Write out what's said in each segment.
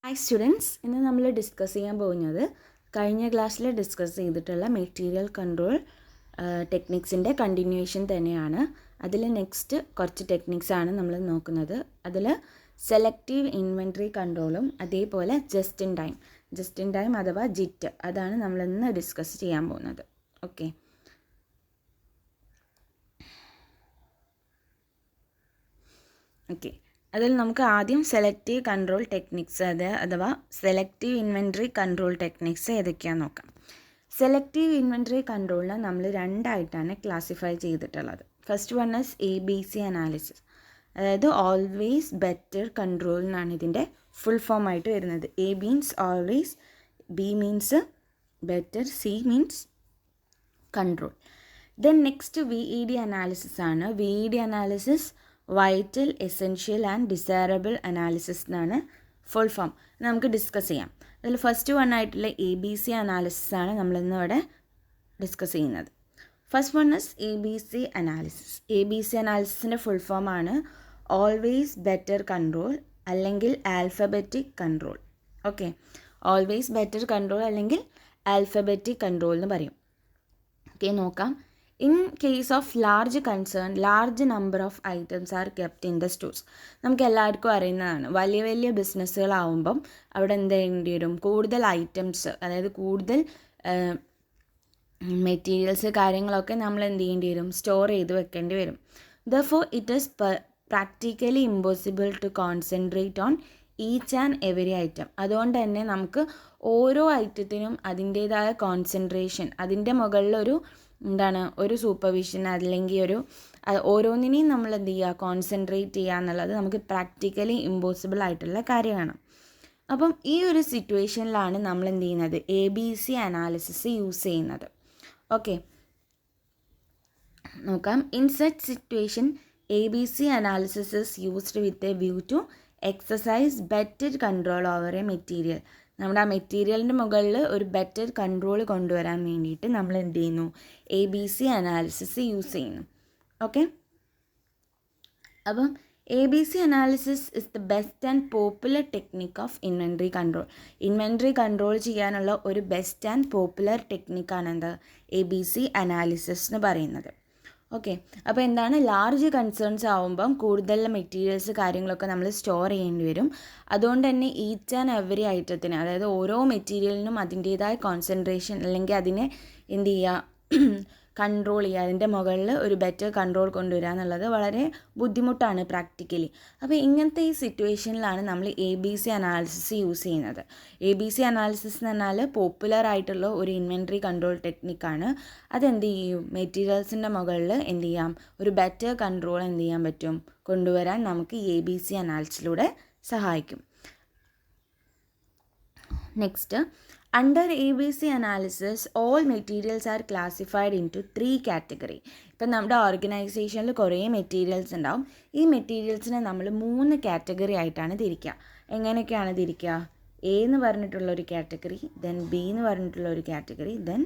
Hi students, ഇന്ന് നമ്മൾ discuss ചെയ്യാൻ പോകുന്നത് കഴിഞ്ഞ ക്ലാസ്സിൽ ഡിസ്കസ് ചെയ്തിട്ടുള്ള മെറ്റീരിയൽ കൺട്രോൾ ടെക്നിക്സിൻ്റെ കണ്ടിന്യൂവേഷൻ തന്നെയാണ്. അതിൽ നെക്സ്റ്റ് കുറച്ച് ടെക്നിക്സാണ് നമ്മൾ നോക്കുന്നത്. അതിൽ സെലക്റ്റീവ് ഇൻവെൻട്രി കൺട്രോളും അതേപോലെ ജസ്റ്റ് ഇൻ ടൈം അഥവാ ജിറ്റ്, അതാണ് നമ്മളിന്ന് ഡിസ്കസ് ചെയ്യാൻ പോകുന്നത്. ഓക്കെ, അതിൽ നമുക്ക് ആദ്യം സെലക്റ്റീവ് കൺട്രോൾ ടെക്നിക്സ് അഥവാ സെലക്റ്റീവ് ഇൻവെൻട്രി കൺട്രോൾ ടെക്നിക്സ് ഏതൊക്കെയാണെന്ന് നോക്കാം. സെലക്റ്റീവ് ഇൻവെൻട്രി കൺട്രോളിനെ നമ്മൾ രണ്ടായിട്ടാണ് ക്ലാസിഫൈ ചെയ്തിട്ടുള്ളത്. First one is ABC analysis, അതായത് ഓൾവേസ് ബെറ്റർ കൺട്രോൾ എന്നാണ് ഇതിൻ്റെ ഫുൾ ഫോം ആയിട്ട് വരുന്നത്. A means always, B means better, C means control. Then next VED analysis ആണ്. VED analysis vital, essential and desirable analysis എന്നാണ് full form. നമുക്ക് discuss ചെയ്യാം. അതിൽ ഫസ്റ്റ് വൺ ആയിട്ടുള്ള ABC അനാലിസിസ് ആണ് നമ്മളിന്ന് ഇവിടെ ഡിസ്കസ് ചെയ്യുന്നത്. First one is ABC analysis. ABC അനാലിസിസിൻ്റെ ഫുൾ ഫോം ആണ് ഓൾവേസ് ബെറ്റർ കൺട്രോൾ അല്ലെങ്കിൽ alphabetic control. Okay, always better control അല്ലെങ്കിൽ ആൽഫബറ്റിക് കൺട്രോൾ എന്ന് പറയും. ഓക്കെ, നോക്കാം. In case of large concern, large number of items are kept in the stores. നമുക്ക് എല്ലാവർക്കും അറിയുന്നതാണ്, വലിയ വലിയ ബിസിനസ്സുകളാവുമ്പം അവിടെ എന്ത് ചെയ്യേണ്ടി വരും? കൂടുതൽ ഐറ്റംസ്, അതായത് കൂടുതൽ മെറ്റീരിയൽസ് കാര്യങ്ങളൊക്കെ നമ്മൾ എന്ത് ചെയ്യേണ്ടി വരും? സ്റ്റോർ ചെയ്ത് വെക്കേണ്ടി വരും. Therefore, it is practically impossible to concentrate on each and every item. അതുകൊണ്ട് തന്നെ നമുക്ക് ഓരോ ഐറ്റത്തിനും അതിൻ്റേതായ കോൺസെൻട്രേഷൻ, അതിൻ്റെ മുകളിലൊരു ഒരു സൂപ്പർവിഷൻ അല്ലെങ്കിൽ ഓരോന്നിനെയും നമ്മൾ എന്ത് ചെയ്യുക? കോൺസെൻട്രേറ്റ് ചെയ്യുക എന്നുള്ളത് നമുക്ക് പ്രാക്ടിക്കലി ഇമ്പോസിബിൾ ആയിട്ടുള്ള കാര്യമാണ്. അപ്പം ഈ ഒരു സിറ്റുവേഷനിലാണ് നമ്മൾ എന്ത് ചെയ്യുന്നത്? ABC അനാലിസിസ് യൂസ് ചെയ്യുന്നത്. ഓക്കെ, നോക്കാം. In such situation ABC analysis is used with a view to exercise better control over a material. നമ്മുടെ ആ മെറ്റീരിയലിൻ്റെ മുകളിൽ ഒരു ബെറ്റർ കൺട്രോൾ കൊണ്ടുവരാൻ വേണ്ടിയിട്ട് നമ്മൾ എന്ത് ചെയ്യുന്നു? ABC അനാലിസിസ് യൂസ് ചെയ്യുന്നു. ഓക്കെ, അപ്പം ABC analysis is the best and popular technique of inventory control. Inventory control ചെയ്യാനുള്ള ഒരു ബെസ്റ്റ് ആൻഡ് പോപ്പുലർ ടെക്നിക്കാണ് എന്ത്? ABC അനാലിസിസ് എന്ന് പറയുന്നത്. ഓക്കെ, അപ്പോൾ എന്താണ്? ലാർജ് കൺസേൺസ് ആവുമ്പം കൂടുതൽ മെറ്റീരിയൽസ് കാര്യങ്ങളൊക്കെ നമ്മൾ സ്റ്റോർ ചെയ്യേണ്ടി വരും. അതുകൊണ്ട് തന്നെ ഈച്ച് ആൻഡ് എവറി ഐറ്റത്തിന്, അതായത് ഓരോ മെറ്റീരിയലിനും അതിൻ്റേതായ കോൺസെൻട്രേഷൻ അല്ലെങ്കിൽ അതിനെ എന്ത് ചെയ്യുക? കൺട്രോൾ ചെയ്യുക, അതിൻ്റെ മുകളിൽ ഒരു ബെറ്റർ കൺട്രോൾ കൊണ്ടുവരിക എന്നുള്ളത് വളരെ ബുദ്ധിമുട്ടാണ് പ്രാക്ടിക്കലി. അപ്പോൾ ഇങ്ങനത്തെ ഈ സിറ്റുവേഷനിലാണ് നമ്മൾ ABC അനാലിസിസ് യൂസ് ചെയ്യുന്നത്. ABC അനാലിസിസ് എന്ന് പറഞ്ഞാൽ പോപ്പുലർ ആയിട്ടുള്ള ഒരു ഇൻവെൻട്രി കൺട്രോൾ ടെക്നിക്കാണ്. അതെന്ത് ചെയ്യും? മെറ്റീരിയൽസിൻ്റെ മുകളിൽ എന്ത് ചെയ്യാം? ഒരു ബെറ്റർ കൺട്രോൾ എന്ത് ചെയ്യാൻ പറ്റും? കൊണ്ടുവരാൻ നമുക്ക് ABC അനാലിസിസിലൂടെ സഹായിക്കും. Next, under ABC analysis, all materials are classified into 3 category. ഇപ്പം നമ്മുടെ ഓർഗനൈസേഷനിൽ കുറേ മെറ്റീരിയൽസ് ഉണ്ടാവും. ഈ മെറ്റീരിയൽസിനെ നമ്മൾ 3 കാറ്റഗറി ആയിട്ടാണ് തിരിക്കുക. എങ്ങനെയൊക്കെയാണ് തിരിക്കുക? A എന്ന് പറഞ്ഞിട്ടുള്ള ഒരു കാറ്റഗറി, ദെൻ B എന്ന് പറഞ്ഞിട്ടുള്ള ഒരു കാറ്റഗറി, ദെൻ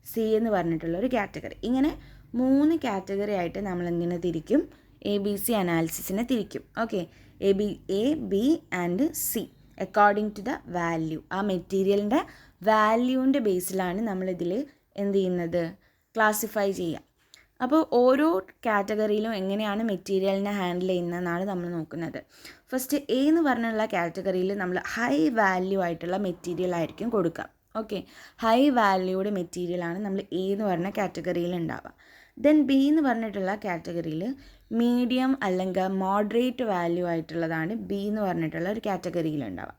C എന്ന് പറഞ്ഞിട്ടുള്ള ഒരു കാറ്റഗറി. ഇങ്ങനെ 3 കാറ്റഗറി ആയിട്ട് നമ്മൾ എന്തിനെ തിരിക്കും? ABC അനാലിസിസിനെ തിരിക്കും. Okay, A, B and C according to the value. ആ മെറ്റീരിയലിൻ്റെ വാല്യൂവിൻ്റെ ബേസിലാണ് നമ്മളിതിൽ എന്ത് ചെയ്യുന്നത്? ക്ലാസിഫൈ ചെയ്യുക. അപ്പോൾ ഓരോ കാറ്റഗറിയിലും എങ്ങനെയാണ് മെറ്റീരിയലിനെ ഹാൻഡിൽ ചെയ്യുന്നതെന്നാണ് നമ്മൾ നോക്കുന്നത്. ഫസ്റ്റ് A എന്ന് പറഞ്ഞുള്ള കാറ്റഗറിയിൽ നമ്മൾ ഹൈ വാല്യൂ ആയിട്ടുള്ള മെറ്റീരിയൽ ആയിരിക്കും കൊടുക്കുക. ഓക്കെ, ഹൈ വാല്യൂയുടെ മെറ്റീരിയലാണ് നമ്മൾ A എന്ന് പറഞ്ഞ കാറ്റഗറിയിൽ ഉണ്ടാവുക. ദെൻ B എന്ന് പറഞ്ഞിട്ടുള്ള കാറ്റഗറിയിൽ മീഡിയം അല്ലെങ്കിൽ മോഡറേറ്റ് വാല്യൂ ആയിട്ടുള്ളതാണ് B എന്ന് പറഞ്ഞിട്ടുള്ള ഒരു കാറ്റഗറിയിൽ ഉണ്ടാവുക.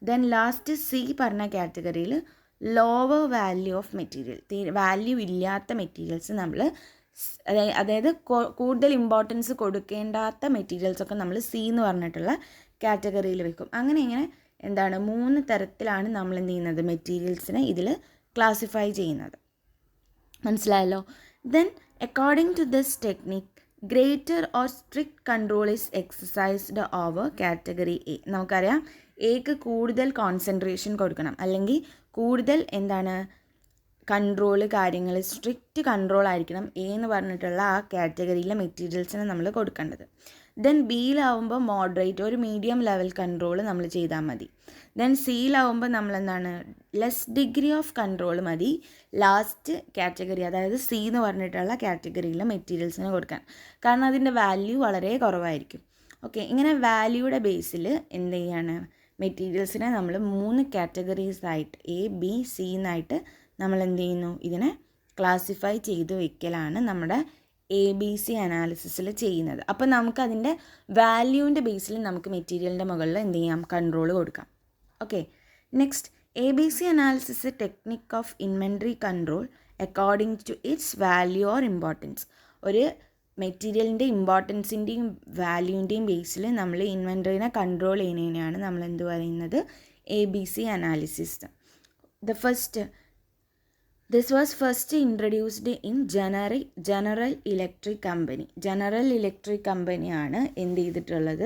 ദെൻ ലാസ്റ്റ് C പറഞ്ഞ കാറ്റഗറിയിൽ lower value of material, value ഇല്ലാത്ത മെറ്റീരിയൽസ് നമ്മൾ, അതായത് കൂടുതൽ ഇമ്പോർട്ടൻസ് കൊടുക്കേണ്ടാത്ത മെറ്റീരിയൽസൊക്കെ നമ്മൾ C എന്ന് പറഞ്ഞിട്ടുള്ള കാറ്റഗറിയിൽ വെക്കും. അങ്ങനെ ഇങ്ങനെ 3 തരത്തിലാണ് നമ്മൾ എന്ത് ചെയ്യുന്നത്? മെറ്റീരിയൽസിനെ ഇതിൽ ക്ലാസിഫൈ ചെയ്യുന്നത്. മനസ്സിലായല്ലോ? Then according to this technique greater or strict control is exercised over category A. നമുക്കറിയാം, Aക്ക് കൂടുതൽ കോൺസെൻട്രേഷൻ കൊടുക്കണം, അല്ലെങ്കിൽ കൂടുതൽ കൺട്രോൾ കാര്യങ്ങൾ, സ്ട്രിക്റ്റ് കൺട്രോൾ ആയിരിക്കണം A എന്ന് പറഞ്ഞിട്ടുള്ള ആ കാറ്റഗറിയിലെ മെറ്റീരിയൽസിന് നമ്മൾ കൊടുക്കേണ്ടത്. ദെൻ ബിയിലാവുമ്പോൾ മോഡറേറ്റ്, ഒരു മീഡിയം ലെവൽ കൺട്രോൾ നമ്മൾ ചെയ്താൽ മതി. ദെൻ സിയിലാവുമ്പോൾ നമ്മൾ എന്താണ്, ലെസ് ഡിഗ്രി ഓഫ് കൺട്രോൾ മതി ലാസ്റ്റ് കാറ്റഗറി, അതായത് സി എന്ന് പറഞ്ഞിട്ടുള്ള കാറ്റഗറിയിലെ മെറ്റീരിയൽസിന് കൊടുക്കാൻ, കാരണം അതിൻ്റെ വാല്യൂ വളരെ കുറവായിരിക്കും. ഓക്കെ, ഇങ്ങനെ വാല്യൂയുടെ ബേസിൽ എന്ത് ചെയ്യാണ്, മെറ്റീരിയൽസിനെ നമ്മൾ 3 കാറ്റഗറീസ് ആയിട്ട് എ ബി സി എന്നായിട്ട് നമ്മൾ എന്ത് ചെയ്യുന്നു, ഇതിനെ ക്ലാസിഫൈ ചെയ്ത് വെക്കലാണ് നമ്മുടെ ABC അനാലിസിസിൽ ചെയ്യുന്നത്. അപ്പോൾ നമുക്കതിൻ്റെ വാല്യൂവിൻ്റെ ബേസിൽ നമുക്ക് മെറ്റീരിയലിൻ്റെ മുകളിൽ എന്ത് ചെയ്യാം, കൺട്രോൾ കൊടുക്കാം. Okay, next ABC analysis technique of inventory control according to its value or importance. ഒരു മെറ്റീരിയലിൻ്റെ ഇമ്പോർട്ടൻസിൻ്റെയും വാല്യൂവിൻ്റെയും ബേസിൽ നമ്മൾ ഇൻവെൻട്രീനെ കൺട്രോൾ ചെയ്യുന്നതിനെയാണ് നമ്മൾ എന്ത് പറയുന്നത്, ABC analysis. This was first introduced in General Electric Company. General Electric Company ആണ് എന്ത് ചെയ്തിട്ടുള്ളത്,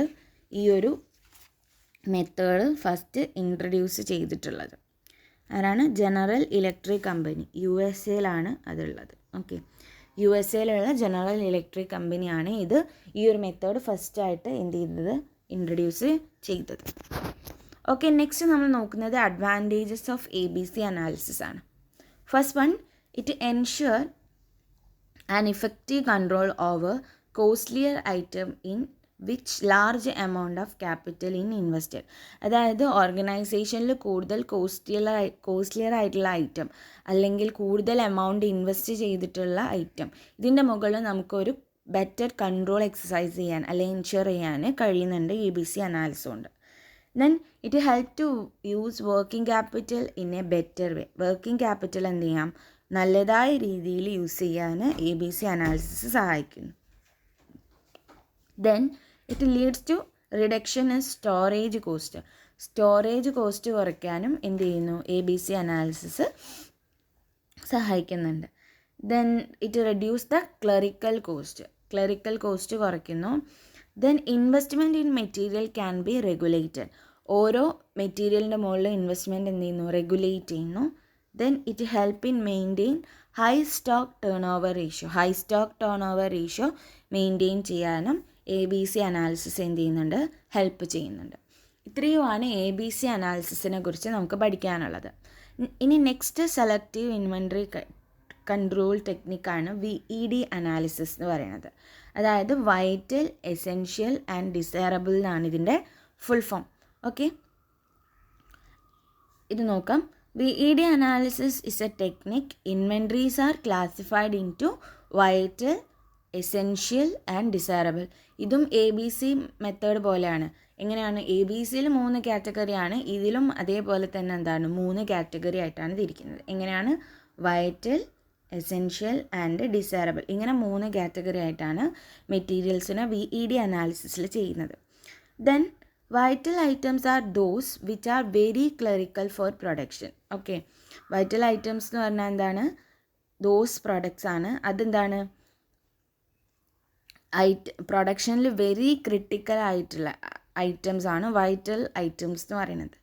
ഈ ഒരു മെത്തേഡ് ഫസ്റ്റ് ഇൻട്രൊഡ്യൂസ് ചെയ്തിട്ടുള്ളത്. ആരാണ്, ജനറൽ ഇലക്ട്രിക് കമ്പനി, USA അതുള്ളത്. ഓക്കെ, USA ജനറൽ ഇലക്ട്രിക് കമ്പനിയാണ് ഇത് ഈ ഒരു മെത്തേഡ് ഫസ്റ്റായിട്ട് എന്ത് ചെയ്തത്, ഇൻട്രൊഡ്യൂസ് ചെയ്തത്. ഓക്കെ, നെക്സ്റ്റ് നമ്മൾ നോക്കുന്നത് അഡ്വാൻറ്റേജസ് ഓഫ് ABC അനാലിസിസ് ആണ്. First one, it ensure an effective control over costlier item in which large amount of capital in invested. അതായത് ഓർഗനൈസേഷനിൽ കൂടുതൽ കോസ്റ്റ്ലിയർ ആയിട്ടുള്ള ഐറ്റം അല്ലെങ്കിൽ കൂടുതൽ എമൗണ്ട് ഇൻവെസ്റ്റ് ചെയ്തിട്ടുള്ള ഐറ്റം, ഇതിൻ്റെ മുകളിൽ നമുക്കൊരു ബെറ്റർ കൺട്രോൾ എക്സസൈസ് ചെയ്യാൻ അല്ലെങ്കിൽ ഇൻഷുർ ചെയ്യാൻ കഴിയുന്നുണ്ട് ABC അനാലിസിസ് കൊണ്ട്. Then it help to use working capital in a better way. Working capital എന്ത് ചെയ്യാം, നല്ലതായ രീതിയിൽ യൂസ് ചെയ്യാൻ ABC അനാലിസിസ് സഹായിക്കുന്നു. Then it leads to reduction in storage cost. Storage cost കുറയ്ക്കാനും എന്ത് ചെയ്യുന്നു, ABC അനാലിസിസ് സഹായിക്കുന്നുണ്ട്. Then it reduce the clerical cost കുറയ്ക്കുന്നു. Then investment in material can be regulated. ഓരോ മെറ്റീരിയലിൻ്റെ മുകളിൽ ഇൻവെസ്റ്റ്മെൻറ്റ് എന്ത് ചെയ്യുന്നു, റെഗുലേറ്റ് ചെയ്യുന്നു. Then it help in maintain high stock turnover ratio maintain ചെയ്യാനും ABC അനാലിസിസ് എന്ത് ചെയ്യുന്നുണ്ട്, ഹെൽപ്പ് ചെയ്യുന്നുണ്ട്. ഇത്രയുമാണ് ABC അനാലിസിസിനെ കുറിച്ച് നമുക്ക് പഠിക്കാനുള്ളത്. ഇനി നെക്സ്റ്റ് സെലക്റ്റീവ് ഇൻവെൻട്രി കൺട്രോൾ ടെക്നിക്കാണ് VED അനാലിസിസ് എന്ന് പറയുന്നത്. അതായത് വൈറ്റൽ, എസെൻഷ്യൽ ആൻഡ് ഡിസൈറബിൾ എന്നാണ് ഇതിൻ്റെ ഫുൾ ഫോം. ഓക്കെ, ഇത് നോക്കാം. VED analysis is a technique. Inventories are classified in to vital, essential and desirable. ഇതും ABC മെത്തേഡ് പോലെയാണ്. എങ്ങനെയാണ്, ABCയിൽ 3 കാറ്റഗറിയാണ്, ഇതിലും അതേപോലെ തന്നെ എന്താണ് 3 കാറ്റഗറി ആയിട്ടാണ് തിരിക്കുന്നത്. എങ്ങനെയാണ്, വൈറ്റൽ, എസെൻഷ്യൽ ആൻഡ് ഡിസൈറബിൾ, ഇങ്ങനെ 3 കാറ്റഗറി ആയിട്ടാണ് മെറ്റീരിയൽസിനെ VED അനാലിസിസിൽ ചെയ്യുന്നത്. Then vital items are those which are very clerical for production. Okay, vital items എന്ന് പറഞ്ഞാൽ എന്താണ്, ദോസ് പ്രൊഡക്ട്സ് ആണ്. അതെന്താണ്, പ്രൊഡക്ഷനിൽ വെരി ക്രിട്ടിക്കൽ ആയിട്ടുള്ള ഐറ്റംസ് ആണ് വൈറ്റൽ ഐറ്റംസ് എന്ന് പറയുന്നത്.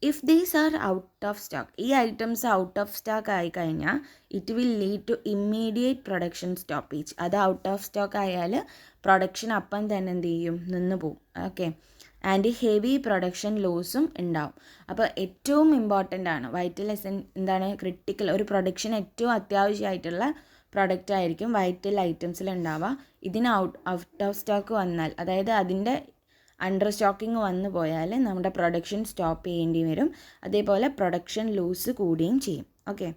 If these are out of stock, ഈ ഐറ്റംസ് ഔട്ട് ഓഫ് സ്റ്റോക്ക് ആയി കഴിഞ്ഞാൽ it will lead to immediate production stoppage. അത് ഔട്ട് ഓഫ് സ്റ്റോക്ക് ആയാൽ പ്രൊഡക്ഷൻ അപ്പം തന്നെ എന്ത് ചെയ്യും, നിന്ന് പോകും. ഓക്കെ, ആൻഡ് ഹെവി പ്രൊഡക്ഷൻ ലോസും ഉണ്ടാവും. അപ്പോൾ ഏറ്റവും ഇമ്പോർട്ടൻ്റ് ആണ് വൈറ്റൽ എന്താണ്, ക്രിട്ടിക്കൽ, ഒരു പ്രൊഡക്ഷൻ ഏറ്റവും അത്യാവശ്യമായിട്ടുള്ള പ്രൊഡക്റ്റ് ആയിരിക്കും വൈറ്റൽ ഐറ്റംസിൽ ഉണ്ടാവുക. ഇതിന് ഔട്ട് ഓഫ് സ്റ്റോക്ക് വന്നാൽ, അതായത് അതിൻ്റെ അണ്ടർ സ്റ്റോക്കിങ് വന്നു പോയാൽ നമ്മുടെ പ്രൊഡക്ഷൻ സ്റ്റോപ്പ് ചെയ്യേണ്ടി വരും. അതേപോലെ പ്രൊഡക്ഷൻ ലൂസ് കൂടുകയും ചെയ്യും. ഓക്കെ,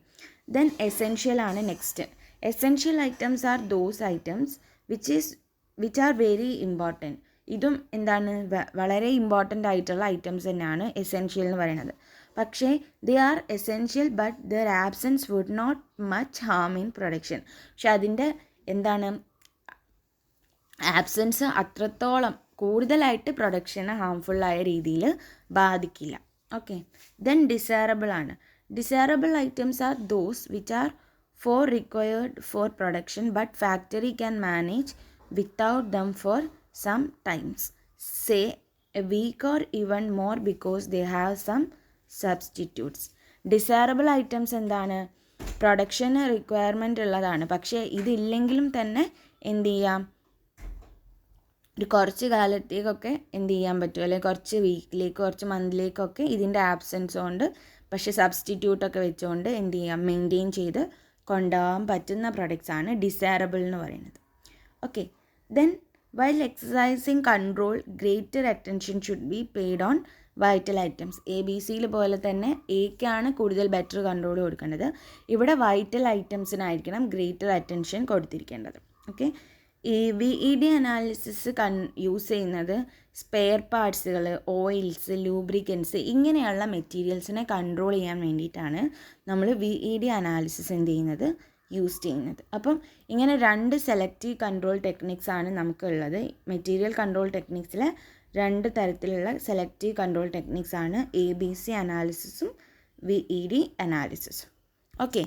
ദെൻ എസെൻഷ്യൽ ആണ് next. Essential items are those items which are very important. ഇതും എന്താണ്, വളരെ ഇമ്പോർട്ടൻ്റ് ആയിട്ടുള്ള ഐറ്റംസ് തന്നെയാണ് എസെൻഷ്യൽ എന്ന് പറയുന്നത്. പക്ഷേ they are essential but their absence would not much harm in production. പക്ഷെ അതിൻ്റെ എന്താണ്, ആബ്സെൻസ് അത്രത്തോളം കൂടുതലായിട്ട് പ്രൊഡക്ഷനെ ഹാംഫുള്ളായ രീതിയിൽ ബാധിക്കില്ല. ഓക്കെ, ദെൻ ഡിസൈറബിൾ ആണ്. Desirable items are those which are required for production but factory can manage without them for some times, say a week or even more because they have some substitutes. Desirable items എന്താണ്, പ്രൊഡക്ഷന് requirement ഉള്ളതാണ്, പക്ഷേ ഇതില്ലെങ്കിലും തന്നെ എന്ത് ചെയ്യാം, ഒരു കുറച്ച് കാലത്തേക്കൊക്കെ എന്ത് ചെയ്യാൻ പറ്റും, അല്ലെങ്കിൽ കുറച്ച് വീക്കിലേക്ക് കുറച്ച് മന്തിലേക്കൊക്കെ ഇതിൻ്റെ ആബ്സെൻസ് കൊണ്ട് പക്ഷേ സബ്സ്റ്റിറ്റ്യൂട്ടൊക്കെ വെച്ചുകൊണ്ട് എന്ത് ചെയ്യാം, മെയിൻറ്റെയിൻ ചെയ്ത് കൊണ്ടുപോകാൻ പറ്റുന്ന പ്രൊഡക്ട്സ് ആണ് ഡിസൈറബിൾ എന്ന് പറയുന്നത്. Okay, then while exercising control greater attention should be paid on vital items. ABC പോലെ തന്നെ Aക്കാണ് കൂടുതൽ ബെറ്റർ കൺട്രോൾ കൊടുക്കേണ്ടത്. ഇവിടെ വൈറ്റൽ ഐറ്റംസിനായിരിക്കണം ഗ്രേറ്റർ അറ്റൻഷൻ കൊടുത്തിരിക്കേണ്ടത്. ഓക്കെ, ഈ VED അനാലിസിസ് യൂസ് ചെയ്യുന്നത് സ്പെയർ പാർട്സുകൾ, ഓയിൽസ്, ലൂബ്രിക്കൻസ് ഇങ്ങനെയുള്ള മെറ്റീരിയൽസിനെ കൺട്രോൾ ചെയ്യാൻ വേണ്ടിയിട്ടാണ് നമ്മൾ VED അനാലിസിസ് എന്ത് ചെയ്യുന്നത്, യൂസ് ചെയ്യുന്നത്. അപ്പം ഇങ്ങനെ 2 സെലക്റ്റീവ് കൺട്രോൾ ടെക്നിക്സ് ആണ് നമുക്കുള്ളത്. മെറ്റീരിയൽ കൺട്രോൾ ടെക്നിക്സിലെ 2 തരത്തിലുള്ള സെലക്റ്റീവ് കൺട്രോൾ ടെക്നിക്സ് ആണ് ABC അനാലിസിസും VED അനാലിസിസും. ഓക്കെ,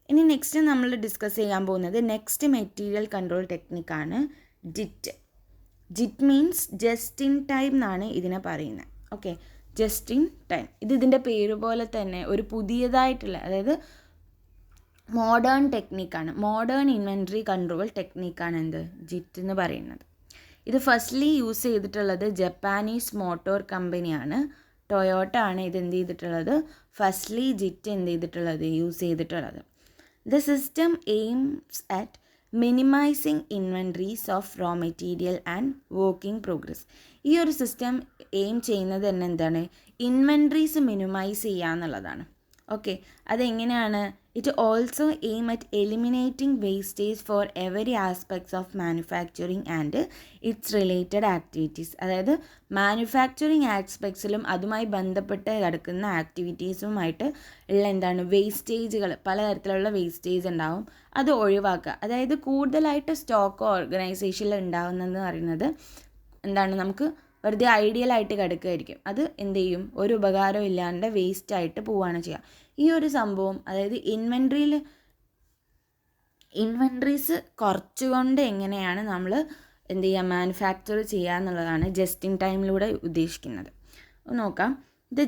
ഇനി നെക്സ്റ്റ് നമ്മൾ ഡിസ്കസ് ചെയ്യാൻ പോകുന്നത് നെക്സ്റ്റ് മെറ്റീരിയൽ കൺട്രോൾ ടെക്നിക്കാണ് JIT. JIT means just in time എന്നാണ് ഇതിനെ പറയുന്നത്. Okay, just in time. ഇതിൻ്റെ പേര് പോലെ തന്നെ ഒരു പുതിയതായിട്ടുള്ള, അതായത് മോഡേൺ ടെക്നിക്കാണ്, മോഡേൺ ഇൻവെൻട്രി കൺട്രോൾ ടെക്നിക്കാണ് എന്ത്, JIT എന്ന് പറയുന്നത്. ഇത് ഫസ്റ്റ്ലി യൂസ് ചെയ്തിട്ടുള്ളത് ജപ്പാനീസ് മോട്ടോർ കമ്പനിയാണ്, ടൊയോട്ട ആണ് ഇത് എന്ത് ചെയ്തിട്ടുള്ളത്, ഫസ്റ്റ്ലി JIT എന്ത് ചെയ്തിട്ടുള്ളത്, യൂസ് ചെയ്തിട്ടുള്ളത്. The system aims at minimizing inventories of raw material and work in progress. ഈ ഒരു സിസ്റ്റം എയിം ചെയ്യുന്നത് തന്നെ എന്താണ്, ഇൻവെൻട്രീസ് മിനിമൈസ് ചെയ്യുക എന്നുള്ളതാണ്. ഓക്കെ, അതെങ്ങനെയാണ്, it also aim at eliminating wastage for every aspects of manufacturing and it's related activities. അതായത് manufacturing ആസ്പെക്ട്സിലും അതുമായി ബന്ധപ്പെട്ട് കിടക്കുന്ന ആക്ടിവിറ്റീസുമായിട്ട് ഉള്ള എന്താണ് വേസ്റ്റേജുകൾ, പലതരത്തിലുള്ള വേസ്റ്റേജ് ഉണ്ടാവും, അത് ഒഴിവാക്കുക. അതായത് കൂടുതലായിട്ട് സ്റ്റോക്ക് ഓർഗനൈസേഷനിൽ ഉണ്ടാകുന്നതെന്ന് പറയുന്നത് എന്താണ്, നമുക്ക് വെറുതെ ഐഡിയലായിട്ട് കിടക്കുകയായിരിക്കും, അത് എന്ത് ചെയ്യും, ഒരു ഉപകാരവും ഇല്ലാണ്ട് വേസ്റ്റായിട്ട് പോവുകയാണ് ചെയ്യുക. ഈ ഒരു സംഭവം, അതായത് ഇൻവെൻട്രീസ് കുറച്ചുകൊണ്ട് എങ്ങനെയാണ് നമ്മൾ എന്ത് ചെയ്യുക, മാനുഫാക്ചർ ചെയ്യുക എന്നുള്ളതാണ് ജസ്റ്റ് ഇൻ ടൈമിലൂടെ ഉദ്ദേശിക്കുന്നത്. നോക്കാം, the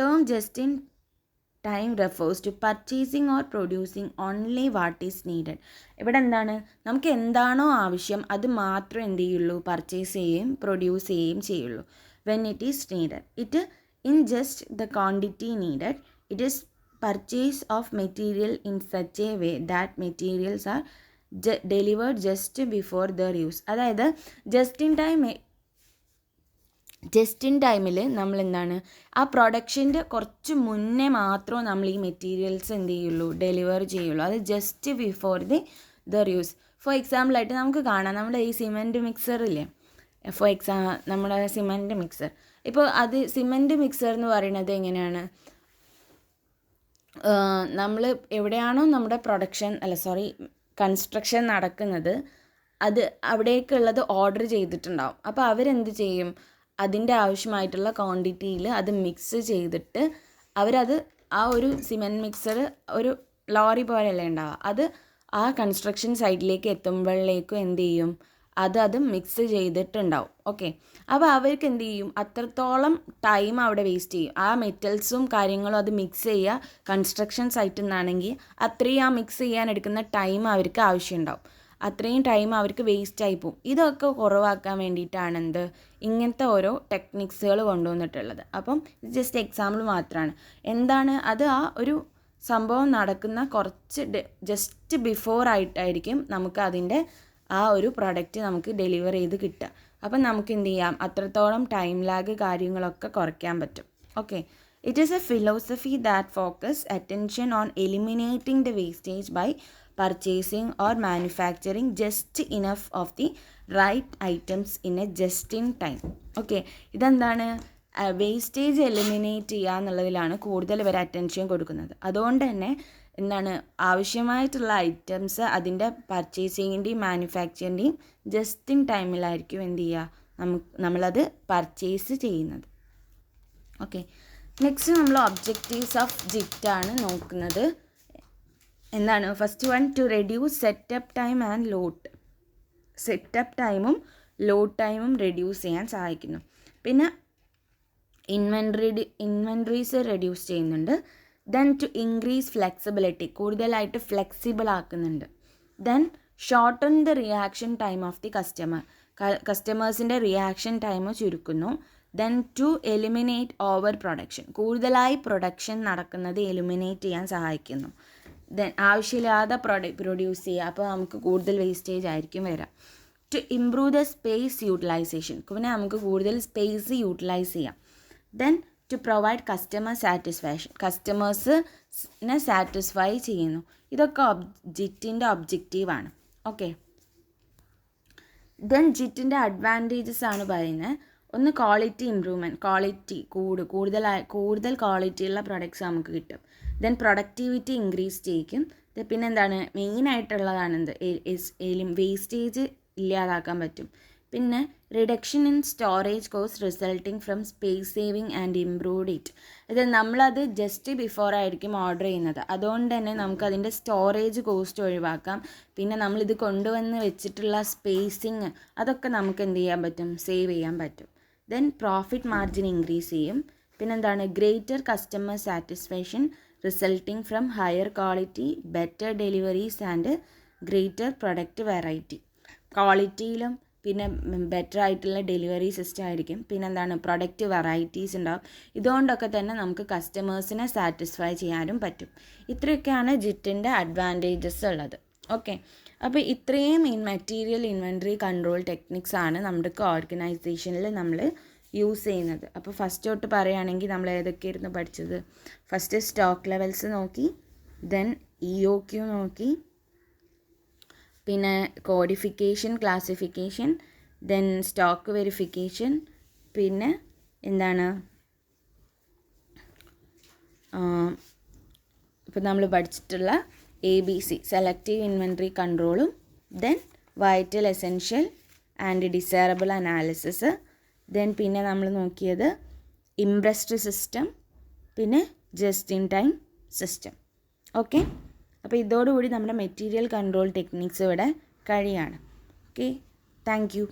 term just in time refers to purchasing or producing only what is needed. ഇവിടെ എന്താണ്, നമുക്ക് എന്താണോ ആവശ്യം അത് മാത്രം എന്ത് ചെയ്യുള്ളൂ, പർച്ചേസ് ചെയ്യുകയും പ്രൊഡ്യൂസ് ചെയ്യുകയും ചെയ്യുള്ളൂ. When it is needed, it in just the quantity needed, it is purchase of material in such a way that materials are delivered just before their use. അതായത് ജസ്റ്റ് ഇൻ ടൈമിൽ നമ്മൾ എന്താണ്, ആ പ്രൊഡക്ഷൻ്റെ കുറച്ച് മുന്നേ മാത്രമേ നമ്മൾ ഈ മെറ്റീരിയൽസ് എന്ത് ചെയ്യുള്ളൂ, ഡെലിവർ ചെയ്യുള്ളൂ. അത് just before their use. For എക്സാമ്പിളായിട്ട് നമുക്ക് കാണാം, നമ്മുടെ ഈ സിമെൻറ്റ് മിക്സറില്ലേ, നമ്മുടെ സിമെൻറ്റ് മിക്സർ, ഇപ്പോൾ അത് സിമെൻറ്റ് മിക്സർ എന്ന് പറയുന്നത് എങ്ങനെയാണ്, നമ്മൾ എവിടെയാണോ നമ്മുടെ കൺസ്ട്രക്ഷൻ നടക്കുന്നത് അത് അവിടേക്കുള്ളത് ഓർഡർ ചെയ്തിട്ടുണ്ടാവും. അപ്പോൾ അവരെന്ത് ചെയ്യും, അതിൻ്റെ ആവശ്യമായിട്ടുള്ള ക്വാണ്ടിറ്റിയിൽ അത് മിക്സ് ചെയ്തിട്ട് അവരത് ആ ഒരു സിമെൻറ്റ് മിക്സർ ഒരു ലോറി പോലെയല്ലേ ഉണ്ടാവുക, അത് ആ കൺസ്ട്രക്ഷൻ സൈറ്റിലേക്ക് എത്തുമ്പോഴേക്കും എന്ത് ചെയ്യും, അത് മിക്സ് ചെയ്തിട്ടുണ്ടാവും. ഓക്കെ, അപ്പോൾ അവർക്ക് എന്ത് ചെയ്യും, അത്രത്തോളം ടൈം അവിടെ വേസ്റ്റ് ചെയ്യും. ആ മെറ്റൽസും കാര്യങ്ങളും അത് മിക്സ് ചെയ്യുക കൺസ്ട്രക്ഷൻ സൈറ്റിൽ നിന്നാണെങ്കിൽ അത്രയും ആ മിക്സ് ചെയ്യാൻ എടുക്കുന്ന ടൈം അവർക്ക് ആവശ്യമുണ്ടാവും. അത്രയും ടൈം അവർക്ക് വേസ്റ്റായി പോകും. ഇതൊക്കെ കുറവാക്കാൻ വേണ്ടിയിട്ടാണ് ഇങ്ങനത്തെ ഓരോ ടെക്നിക്സുകൾ കൊണ്ടുവന്നിട്ടുള്ളത്. അപ്പം ഇത് ജസ്റ്റ് എക്സാമ്പിൾ മാത്രമാണ്. എന്താണ് അത്, ആ ഒരു സംഭവം നടക്കുന്ന കുറച്ച് ജസ്റ്റ് ബിഫോർ ആയിട്ടായിരിക്കും നമുക്ക് അതിൻ്റെ ആ ഒരു പ്രൊഡക്റ്റ് നമുക്ക് ഡെലിവർ ചെയ്ത് കിട്ടുക. അപ്പം നമുക്ക് എന്ത് ചെയ്യാം, അത്രത്തോളം ടൈം ലാഗ് കാര്യങ്ങളൊക്കെ കുറയ്ക്കാൻ പറ്റും. Okay, it is a philosophy that focus attention on eliminating the wastage by purchasing or manufacturing just enough of the right items in a just in time. Okay, ഇതെന്താണ്, വേസ്റ്റേജ് എലിമിനേറ്റ് ചെയ്യുക എന്നുള്ളതിലാണ് കൂടുതൽ ഇവർ attention കൊടുക്കുന്നത്. അതുകൊണ്ട് തന്നെ എന്താണ്, ആവശ്യമായിട്ടുള്ള items അതിൻ്റെ പർച്ചേസിങ്ങിൻ്റെയും മാനുഫാക്ചറിൻ്റെയും ജസ്റ്റ് ഇൻ ടൈമിലായിരിക്കും എന്ത് ചെയ്യുക, നമ്മളത് പർച്ചേസ് ചെയ്യുന്നത്. ഓക്കെ, നെക്സ്റ്റ് നമ്മൾ ഒബ്ജക്റ്റീവ്സ് ഓഫ് JIT ആണ് നോക്കുന്നത്. എന്താണ്, first one, to reduce setup time and setup ടൈമും ലോഡ് ടൈമും റെഡ്യൂസ് ചെയ്യാൻ സഹായിക്കുന്നു. പിന്നെ ഇൻവെൻട്രീസ് റെഡ്യൂസ് ചെയ്യുന്നുണ്ട്. ദെൻ ടു ഇൻക്രീസ് ഫ്ലെക്സിബിലിറ്റി, കൂടുതലായിട്ട് ഫ്ലെക്സിബിൾ ആക്കുന്നുണ്ട്. Then shorten the reaction time of the customer, കസ്റ്റമേഴ്സിൻ്റെ റിയാക്ഷൻ ടൈം ചുരുക്കുന്നു. Then to eliminate overproduction, കൂടുതലായി പ്രൊഡക്ഷൻ നടക്കുന്നത് എലിമിനേറ്റ് ചെയ്യാൻ സഹായിക്കുന്നു. ദെൻ ആവശ്യമില്ലാതെ പ്രൊഡ്യൂസ് ചെയ്യുക, അപ്പോൾ നമുക്ക് കൂടുതൽ വേസ്റ്റേജ് ആയിരിക്കും വരിക. To improve the space utilisation, പിന്നെ നമുക്ക് കൂടുതൽ സ്പേസ് യൂട്ടിലൈസ് ചെയ്യാം. Then to provide customer satisfaction, കസ്റ്റമേഴ്സിനെ സാറ്റിസ്ഫൈ ചെയ്യുന്നു. ഇതൊക്കെ ജിറ്റിൻ്റെ ഒബ്ജക്റ്റീവാണ്. ഓക്കെ, ദെൻ ജിറ്റിൻ്റെ അഡ്വാൻറ്റേജസ് ആണ് പറയുന്നത്. ഒന്ന് ക്വാളിറ്റി ഇമ്പ്രൂവ്മെൻറ്റ്, ക്വാളിറ്റി കൂടുതൽ ക്വാളിറ്റിയുള്ള പ്രൊഡക്ട്സ് നമുക്ക് കിട്ടും. ദെൻ പ്രൊഡക്ടിവിറ്റി ഇൻക്രീസ് ചെയ്യിക്കും. പിന്നെ എന്താണ് മെയിനായിട്ടുള്ളതാണ് വേസ്റ്റേജ് ഇല്ലാതാക്കാൻ പറ്റും. പിന്നെ reduction in storage cost resulting from space saving and improved it. ഇത് നമ്മളത് ജസ്റ്റ് ബിഫോർ ആയിരിക്കും ഓർഡർ ചെയ്യുന്നത്, അതുകൊണ്ട് തന്നെ നമുക്കതിൻ്റെ സ്റ്റോറേജ് കോസ്റ്റ് ഒഴിവാക്കാം. പിന്നെ നമ്മളിത് കൊണ്ടുവന്ന് വെച്ചിട്ടുള്ള സ്പേസിങ് അതൊക്കെ നമുക്ക് എന്ത് ചെയ്യാൻ പറ്റും, സേവ് ചെയ്യാൻ പറ്റും. ദെൻ പ്രോഫിറ്റ് മാർജിൻ ഇൻക്രീസ് ചെയ്യും. പിന്നെന്താണ് greater customer satisfaction resulting from higher quality, better deliveries and greater product variety. ക്വാളിറ്റിയിലും പിന്നെ ബെറ്റർ ആയിട്ടുള്ള ഡെലിവറി സിസ്റ്റം ആയിരിക്കും. പിന്നെന്താണ് പ്രൊഡക്റ്റ് വെറൈറ്റീസ് ഉണ്ടാവും. ഇതുകൊണ്ടൊക്കെ തന്നെ നമുക്ക് കസ്റ്റമേഴ്സിനെ സാറ്റിസ്ഫൈ ചെയ്യാനും പറ്റും. ഇത്രയൊക്കെയാണ് ജിറ്റിൻ്റെ അഡ്വാൻറ്റേജസ് ഉള്ളത്. ഓക്കെ, അപ്പോൾ ഇത്രയും മെറ്റീരിയൽ ഇൻവെൻറ്ററി കൺട്രോൾ ടെക്നിക്സ് ആണ് നമ്മുടെ ഓർഗനൈസേഷനിൽ നമ്മൾ യൂസ് ചെയ്യുന്നത്. അപ്പോൾ ഫസ്റ്റ് തൊട്ട് പറയുകയാണെങ്കിൽ നമ്മൾ ഏതൊക്കെയായിരുന്നു പഠിച്ചത്? ഫസ്റ്റ് സ്റ്റോക്ക് ലെവൽസ് നോക്കി, ദെൻ EOQ നോക്കി, പിന്നെ codification, classification, then stock verification, പിന്നെ എന്താണ് ഇപ്പോൾ നമ്മൾ പഠിച്ചിട്ടുള്ള ABC സെലക്റ്റീവ് ഇൻവെൻറ്ററി കൺട്രോളും, then vital essential and desirable analysis, then പിന്നെ നമ്മൾ നോക്കിയത് ഇംപ്രസ്ഡ് സിസ്റ്റം, പിന്നെ just in time system. Okay, അപ്പോൾ ഇതോടുകൂടി നമ്മുടെ മെറ്റീരിയൽ കൺട്രോൾ ടെക്നിക്സ് ഇവിടെ കഴിയാണ്. Okay, thank you.